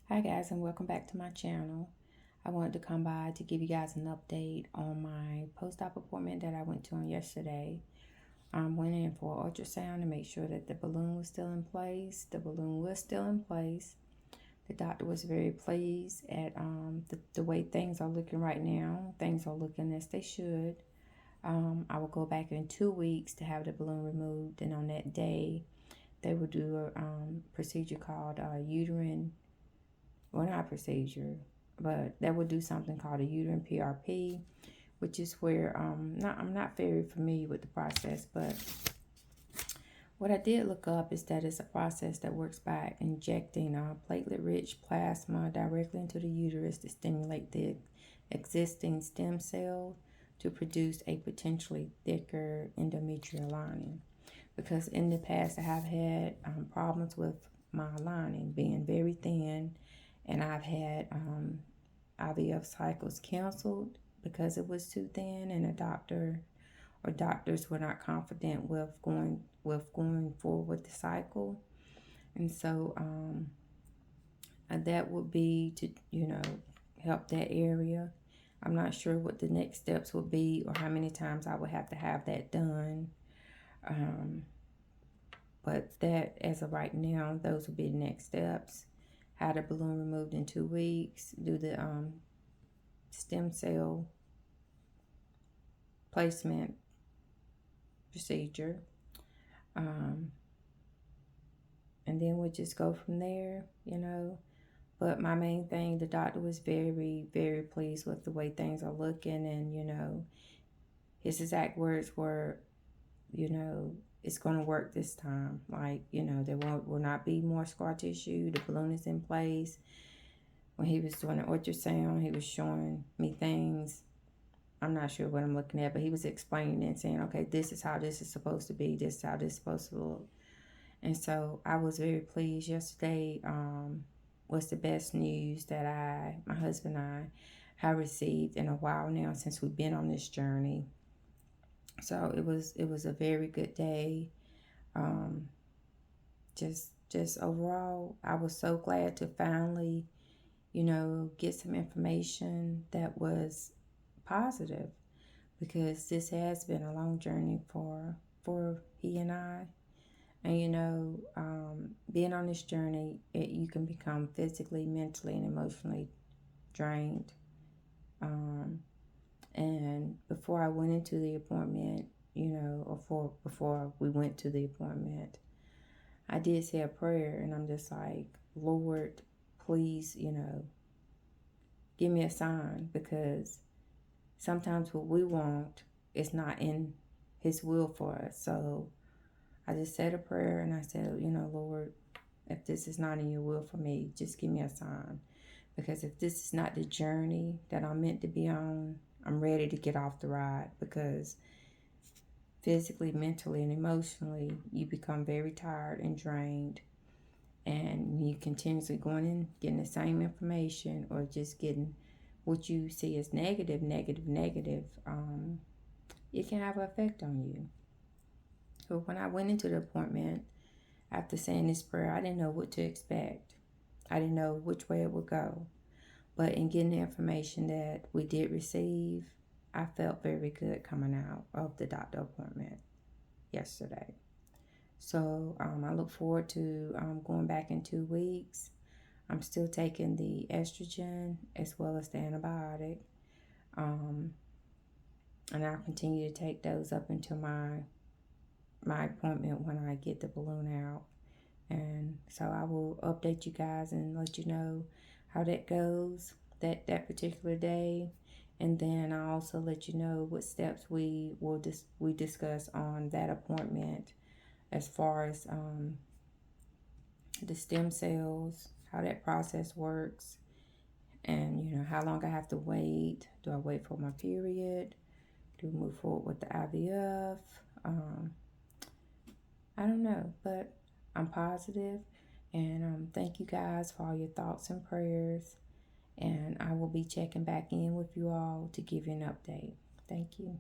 Hi guys, and welcome back to my channel. I wanted to come by to give you guys an update on my post-op appointment that I went to on yesterday. I went in for ultrasound to make sure that the balloon was still in place. The balloon was still in place. The doctor was very pleased at the way things are looking right now. Things are looking as they should. I will go back in 2 weeks to have the balloon removed, and on that day, they will do a procedure called uterine, well, not procedure, but that would do something called a uterine PRP, which is where I'm not very familiar with the process, but what I did look up is that it's a process that works by injecting platelet-rich plasma directly into the uterus to stimulate the existing stem cell to produce a potentially thicker endometrial lining. Because in the past, I have had problems with my lining being very thin, and I've had IVF cycles canceled because it was too thin, and a doctor or doctors were not confident with going forward with the cycle. And so that would be to help that area. I'm not sure what the next steps would be or how many times I would have to have that done. But that, as of right now, those would be the next steps. Have the balloon removed in 2 weeks, do the stem cell placement procedure, and then we'll just go from there, But my main thing, the doctor was very, very pleased with the way things are looking, and his exact words were, it's going to work this time. Like, there will not be more scar tissue. The balloon is in place. When he was doing the ultrasound, he was showing me things. I'm not sure what I'm looking at, but he was explaining and saying, okay, this is how this is supposed to be. This is how this is supposed to look. And so I was very pleased. Yesterday was the best news that my husband and I, have received in a while now since we've been on this journey. So it was a very good day. Just overall, I was so glad to finally, get some information that was positive, because this has been a long journey for he and I. And being on this journey, you can become physically, mentally, and emotionally drained. And before I went into the appointment, before we went to the appointment, I did say a prayer, and I'm just like, Lord, please, give me a sign, because sometimes what we want is not in His will for us. So I just said a prayer, and I said, Lord, if this is not in your will for me, just give me a sign. Because if this is not the journey that I'm meant to be on, I'm ready to get off the ride, because physically, mentally, and emotionally, you become very tired and drained. And you continuously going in, getting the same information, or just getting what you see as negative, it can have an effect on you. So when I went into the appointment, after saying this prayer, I didn't know what to expect. I didn't know which way it would go. But in getting the information that we did receive, I felt very good coming out of the doctor appointment yesterday. So I look forward to going back in 2 weeks. I'm still taking the estrogen as well as the antibiotic. And I'll continue to take those up until my appointment when I get the balloon out. And so I will update you guys and let you know how that goes that particular day. And then I'll also let you know what steps we discuss on that appointment, as far as the stem cells, how that process works, and how long I have to wait. Do I wait for my period? Do we move forward with the IVF? I don't know, but I'm positive. And thank you guys for all your thoughts and prayers. And I will be checking back in with you all to give you an update. Thank you.